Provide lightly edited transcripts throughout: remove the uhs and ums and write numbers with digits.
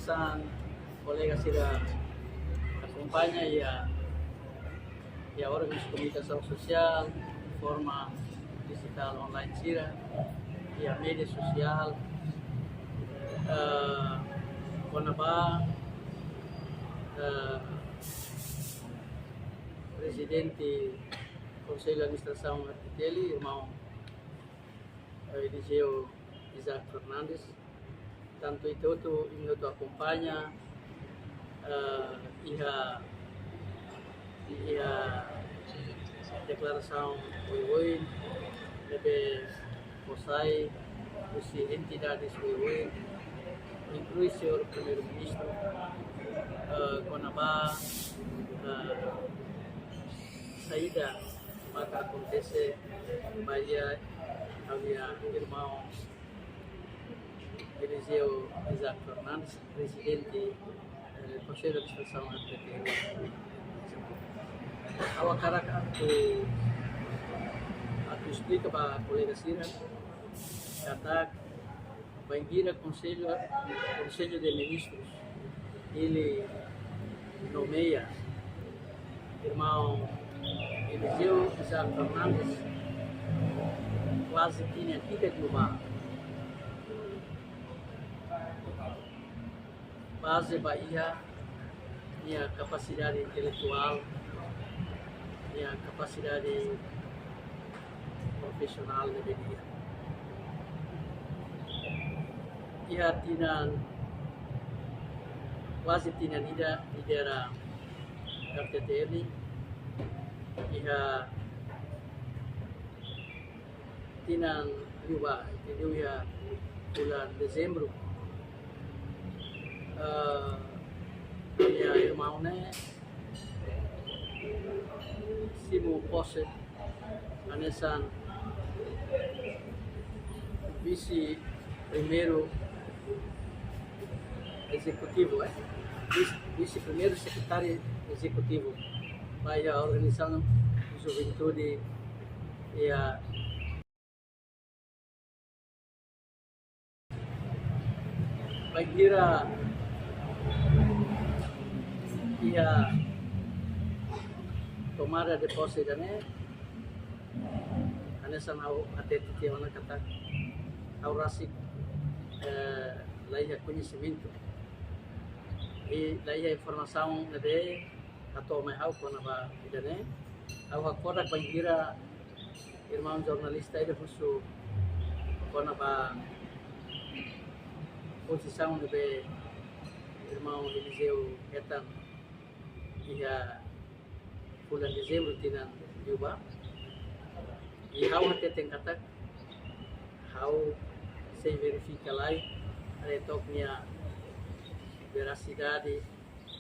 San colega sira acompanha e a órgãos de comunicação social, forma digital online sira e a mídia social, Conabá, presidente do Conselho de Administração Arquiteli, irmão Eliseu Isaac Fernandes, tanto itu acompanha e a declaração Oi deve posai as entidades Oi, inclui o senhor primeiro-ministro, Conabá, saída que acontece Bahia, havia irmão Eliseu Isaac Fernandes, presidente do Conselho de Administração RTT. Awak karak aku explica para a colega Cira, kata bangira Conselho de Ministros, ele nomeia irmão Eliseu Isaac Fernandes, quase tinha tido de uma base Bahia, minha capacidade intelectual, minha capacidade profissional de vida. Ia quase tinha lidera RTTL, ia tinha juga, entendeu? Ia bulan dezembro, minha irmã né simu posse anesan vice primeiro executivo, vice primeiro secretário executivo vai a organização de juventude e a vai kira ia tomada de posse da né anesan au até que ona kata au rasik laia conhecimento e laia informação de atau mai au kona ba idane au akora bangira irmão jornalista ele fosse kona ba posição de irmão Eliseu Etan ia bulan dezembro tinang juba e how até tem kata how se verifica lá a minha veracidade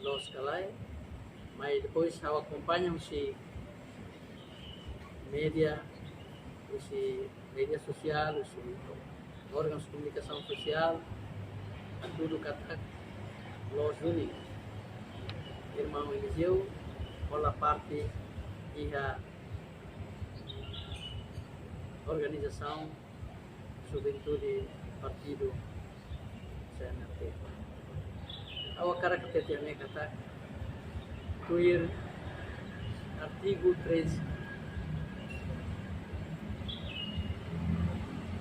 los calai, mas depois how acompanham se mídia social, os órgãos de comunicação social, tudo kata los uni irmão Eliseu olha parte e a organização juventude partido CNT. Awak cara que tem kata tuir artigo 13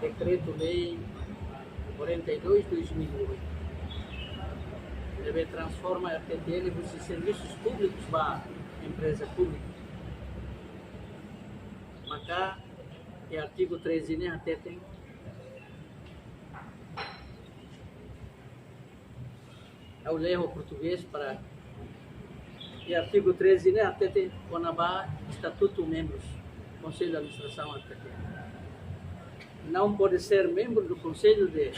decreto-lei 42/2008 deve transformar a RTTL em serviços públicos para empresa pública. Maka e artigo 13 ini até tem eu leio o português para e artigo 13 ini até tem Conabá estatuto membros Conselho de Administração RTTL. Não pode ser membro do Conselho de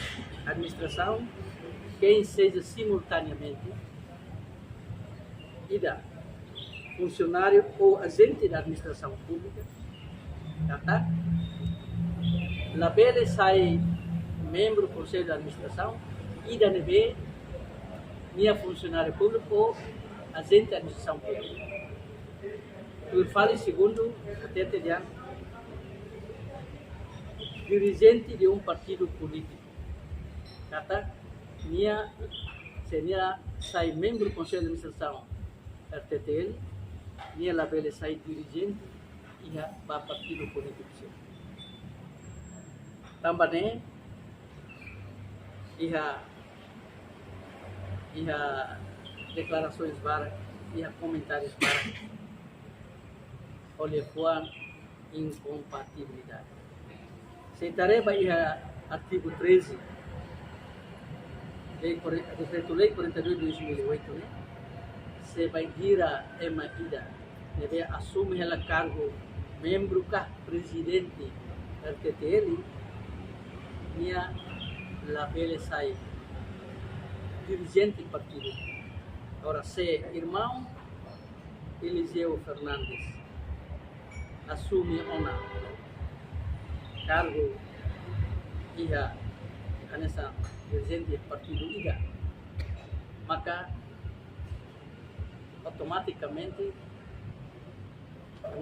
Administração quem seja simultaneamente funcionário ou agente da administração pública, tá? Labele sai membro do Conselho de Administração e da NB minha funcionário público ou agente da administração pública. Eu falo segundo até dirigente de um partido político, tá? Minha Tenia sai membro do Conselho de Administração RTTL, nia lá ele sai dirigente e a partido político. Também ia declarações várias, ia comentários vários, olha qual incompatibilidade. Se tarefa ia artigo 13, Decreto-Lei 42 de 2008, né? Se vai gira ida, deve assumir ela cargo membro ka presidente RTTL, nia la ele sai dirigente partido. Agora, se irmão Eliseu Fernandes assume ona cargo ia nessa dirigente partido ida, maka automaticamente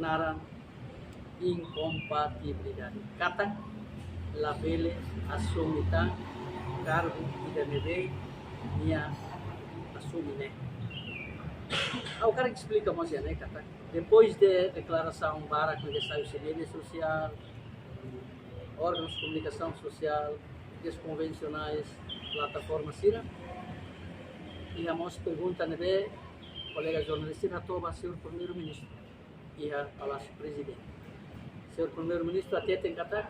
naran incompatibilidade. Kata la bele assume cargo ida nebe nia assume né. O cara que explica mais né, kata. Depois de declaração para que saiu CND social, órgãos de comunicação social, desconvencionais, plataformas SIRA, e a moça pergunta nebe colega jornalista Ratoba, senhor primeiro-ministro, e a palácio presidente. Senhor primeiro-ministro, até tem kata,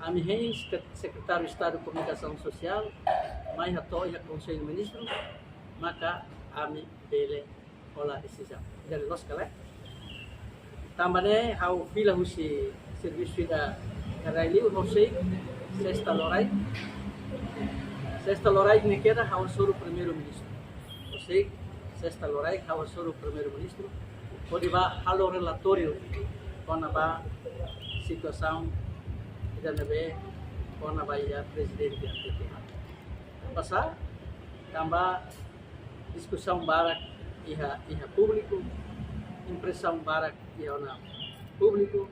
a minha secretário de Estado de Comunicação Social, mas a Conselho de Ministros, maka a minha bele ola decisão. Dari nós que também ao fila o serviço da Raili o José Sexta Lorai ne queda ao soro primeiro-ministro. José Sexta Lorai ao soro primeiro-ministro. Pode vá ao relatório com a situação da neve com a Bahia presidente da passar também discussão barak iha público, impressão barak iha público,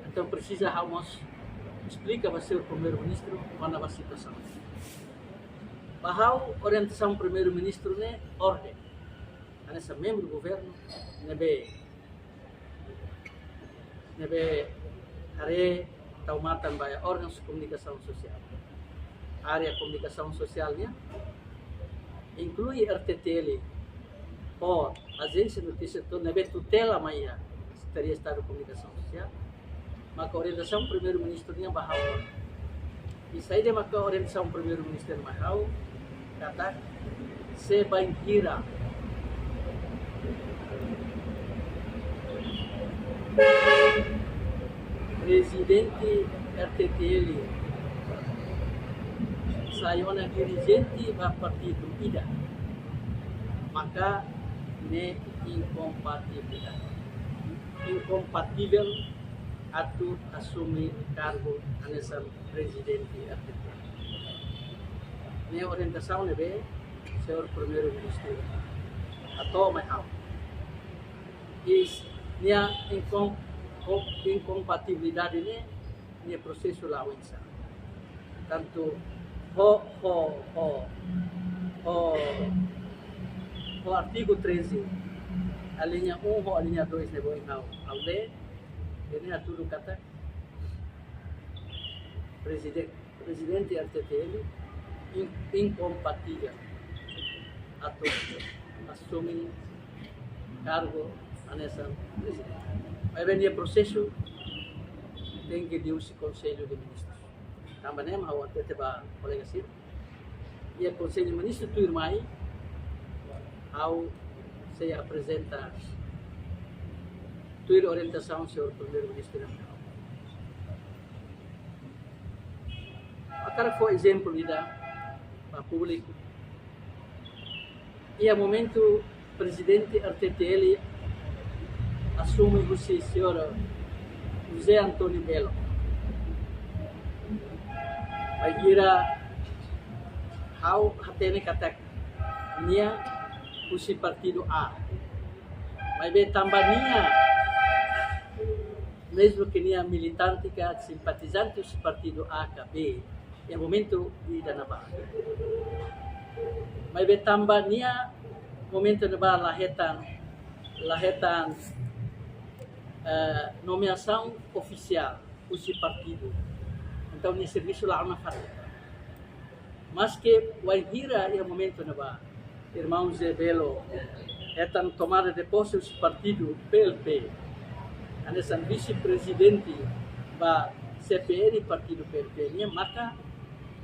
então precisa vamos explica para o primeiro-ministro quando a situação. Bahau orientação primeiro-ministro né ordem, essa membro do governo nebe are taumatan by órgãos de comunicação social, área de comunicação social né inclui RTTL ou agência de notícias toda nebe tutela maia Secretaria de Estado de Comunicação Social, mas a orientação primeiro-ministro nem bahau e sair de uma orientação primeiro-ministro bahau kata se banquira presidente RTTL saiu na dirigente do partido ida, maka ne incompatível atu assumir cargo nessa presidente RTTL. Ne orientação nebe senhor primeiro-ministro atau mahal is nia incompatibilidade ne processo lauensa tanto o artigo 13 a linha 1 ou a linha 2 ne boy ao ler ele é tudo kata presidente RTTL incompatível atau assumir cargo nessa presidente. Mas vem o processo tem que ter o Conselho de Ministros. Também mau até para colega sir. E o Conselho de Ministros tu irmai ao se apresenta tua orientação senhor primeiro-ministro. Agora foi exemplo para público. E a momento presidente RTTL assume o senhor José Antônio Belo. Vai ira how hatene katak nia o partido A. Mas bem também nia mesmo que nia militante que simpatizante do partido A que B. É momento de dar na barra. Mas be tambah nia momento de ba lahetan nomeação oficial usi partido. Então ni serviço lá na fábrica. Mas que o hira é momento de ba irmão Zé Belo etan tomada de posse usi partido PLP. Anesan vice-presidente ba CPN partido PLP nia maka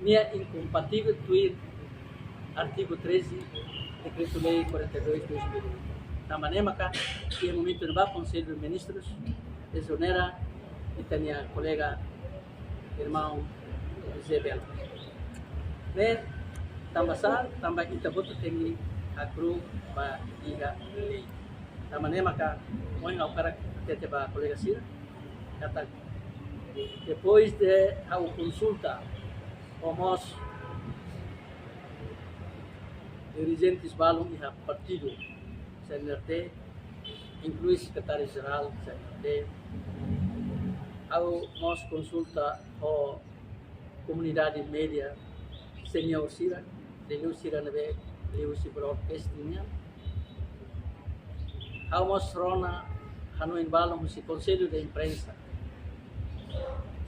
nia incompatível tuir artigo 13 Decreto-Lei 42/2001. Da maneira maka que no momento do Conselho dos Ministros exonera e tinha colega irmão Zé Belo. Né? Também kita boto tem a cru ba iga lei. Da maneira maka moing ao cara tete ba colega Cira kata depois de a consulta homos dirigentes balong iha partido CNRT inclui secretário-geral CNRT ao nós consulta o comunidade média senhor Cira nebe leu si broadcastingnya ao nós rona hanuin balong si conselho de imprensa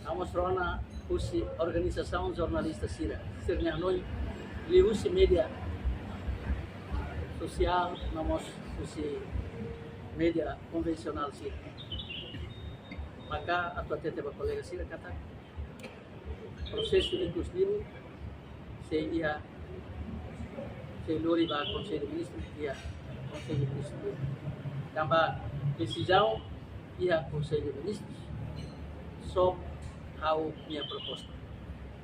ao nós rona si organização jornalista Cira sirnya hanuin leu si media social, nós usi media konvensional sih. Maka atau tete ba kolega sih kata proses inklusif saya lori ba Conselho de Ministros ia Conselho de Ministros. Tambah decisão ia Conselho de Ministros sob how minha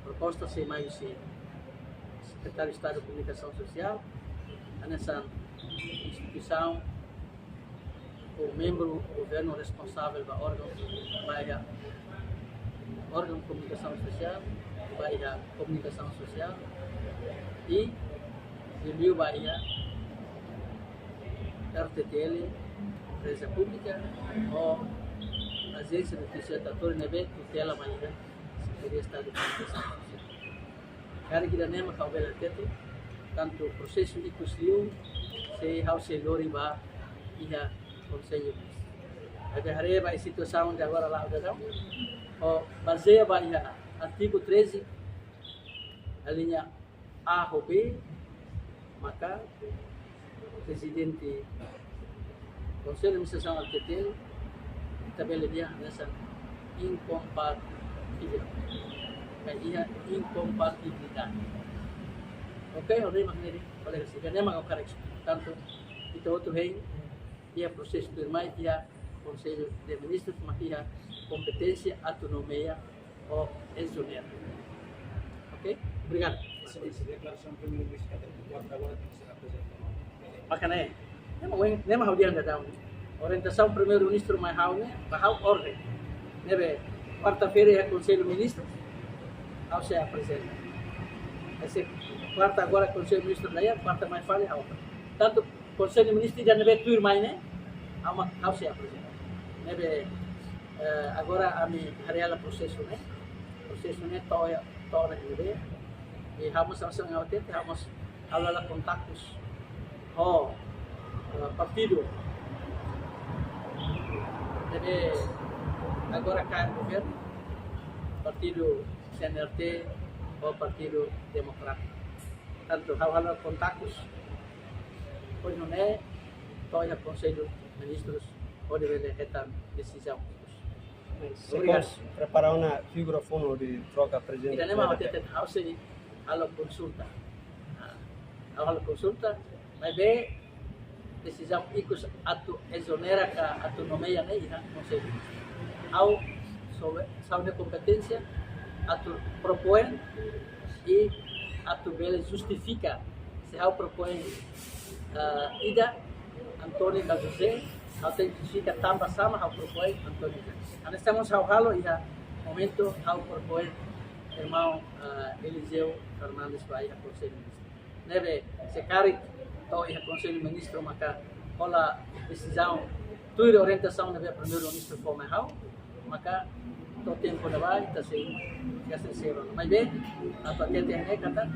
proposta se mais se Secretário de Estado de Comunicação Social nessa instituição, o membro do governo responsável do órgão de comunicação social, vai comunicação social e review vai RTTL, empresa pública ou agência de tutelatória nebe tutela maneira Secretaria de Estado de Comunicação Social. Cara que nem uma calvela teto tanto processo inclusivo se how se lori ba iha conselho ada hare ba situação de agora lá o baseia ba iha artigo 13 a linha A ou B maka presidente conselho de administração RTTL tabela dia nessa incompatibilidade. Ok, o rei magneri, olha assim, que nem mais o cara tanto itu outro rei ia processo do irmão ia Conselho de Ministros, mas ia competência, autonomia ou exonera. Ok, obrigado. Essa declaração primeiro-ministro que até agora tem que ser apresentada. Bacana é, nem mais o dia anda orientação primeiro-ministro mais hau ordem, nebe quarta-feira é Conselho de Ministros, ao se apresenta. Esse quarta agora Conselho de Ministros daí, quarta mais falha a outra. Tanto Conselho de Ministros já nebe tuir mais né, ao se apresenta. Nebe agora a mi hariala processo né toa nebe e vamos sama-sama ngawat vamos alala kontakus partido nebe agora cai o governo partido CNRT ou Partido Democrático. Tanto hal-hal kontakus pois não é toa Conselho de Ministros pode ver esta decisão. Obrigado. Preparar uma figura fono de troca presidente. Tidak nama waktu itu harus halo konsulta, mas be decisão ikut atau exonera ke autonomia né ya conselho. Ao sobre competência atau propõe e atau bele justifica se ao propõe ida Antônio da José autentifica tambah sama ao propõe Antônio. Nós estamos ao halo ia momento ao propõe irmão Eliseu Fernandes vai a Conselho de Ministros. Neve se cari to ia Conselho de Ministros maka ola decisão tuir orientação neve primeiro-ministro for hau maka to tempo da vai ta se serva. Mas bem a patente é kata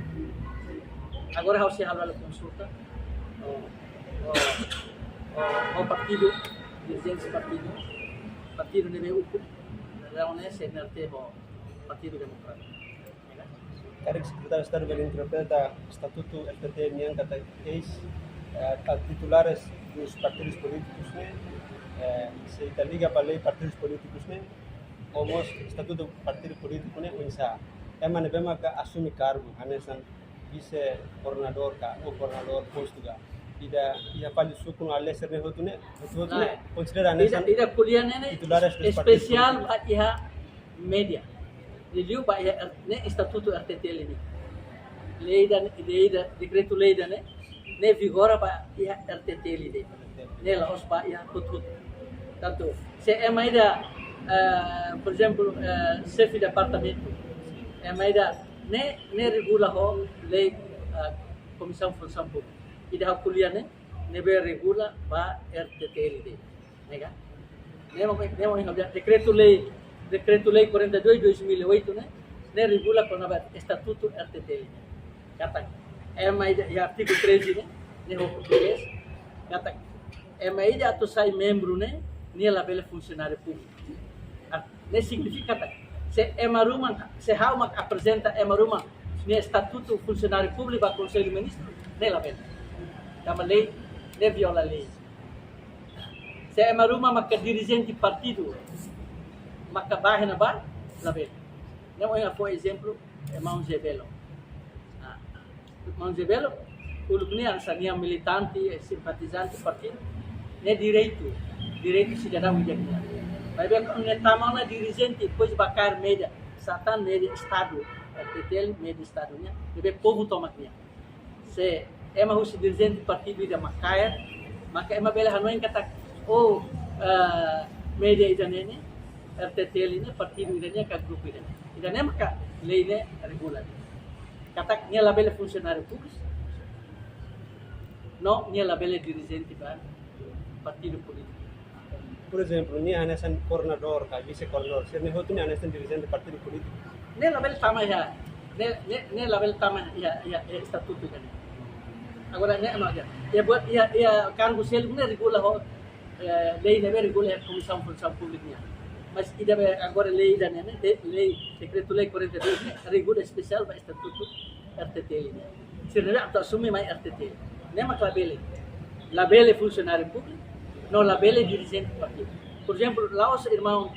Agora você vai à consulta o partido, dirigentes partido nebe uku, reúne se nerte o Partido Democrático. Karek Secretário de Estado ele interpreta Estatuto FTT Nian kata ex titulares dos partidos políticos né se está liga para lei partidos políticos né ou Estatuto do partido político né onsa emane bema ka assume cargo hanesan vice coordenador ka ou coordenador posto ga ia fali suku no alesser ne hotune considera hanesan Ida kuliah nene titulares dos partidos especial ba iha media. Review ba iha ne Estatuto RTT ini. Lei decreto lei da ne vigora ba iha RTT ini. Ne la os ba iha tutut. Tanto se é maida por exemplo chefe de departamento é maida ne regula ho lei comissão função pública. Ida kuliah ne be regula ba RTT ini. Nega. Ne decreto lei 42/2008 ne regula com o Estatuto RTT. Kata é maida e artigo 13 ne o português. Kata é maida tu sai membro ne la bela funcionário público. Ne significa se emaruma se hauma apresenta emaruma ne Estatuto funcionário público a Conselho Ministro ne la bela. Kama lei ne viola lei. Se emaruma maka dirigente partido maka bahe na ba la bela. Não é por exemplo Mão Zebelo. Mão Zebelo ulugni ansania militante simpatizante partido ne direito cidadão idaknya. Mas bem ne tamana dirigente depois bakar media satan media estado RTT media estadonya debe povo tomaknya. Se ema husi dirigente partido ida makaya maka ema bela hanoin kata media idanene RTT ini partido idanya ka grupo idanya. Idanya maka lei ne regular. Kata nia label funcionário público. No nia label dirigente ba partido político. por exemplo ni hanesan coordenador ka vice coordenador se ne hotu ni hanesan dirigente partido político Ne label tama ya ne label tama ya estatuto kan. Agora ne ama ya buat ya cargo sel ne regula ho lei ne regula comissão função pública. Mas ida agora lei da né lei decreto lei 42 regula especial para estatuto RTT ini. Se não atau assumir mais RTT. Nem mais labele funcionário público, não labele dirigente partido. Por exemplo, lá os irmão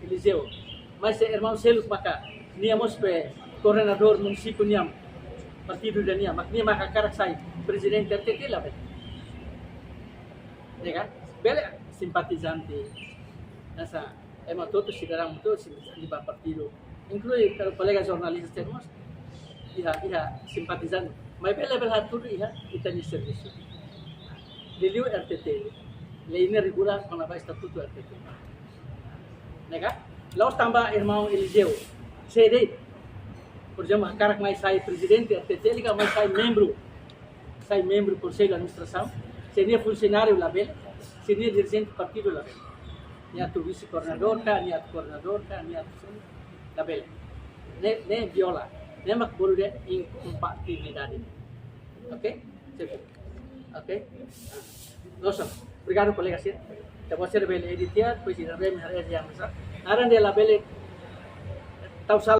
Eliseu, mas irmão Seluk maka niamos pe coordenador município niam partido da niam, mak ni maka karak sai presidente RTT labele. Ya kan? Bele simpatizante nessa todos cidadãos todos di partido, inclui colegas jornalistas termos ia simpatizante, mas bele tudo ia itani serviço. Deliu RTT, lei ne regula com a estatuto RTT. Nega? Laos tambah irmão Eliseu, CD, por exemplo, karak mais sai presidente RTT, liga mais sai membro conselho de administração, seria funcionário label, seria dirigente partido label. Ni atu vice coordenador ka, ni atu coordenador ka, ni atu label. Ne viola, ne mak bolu de incompatibilidade. Ok? Ok? Nossa, obrigado colega sir. Depois ser bele editar, pois ir bem me hari yang besar. Aran de label tau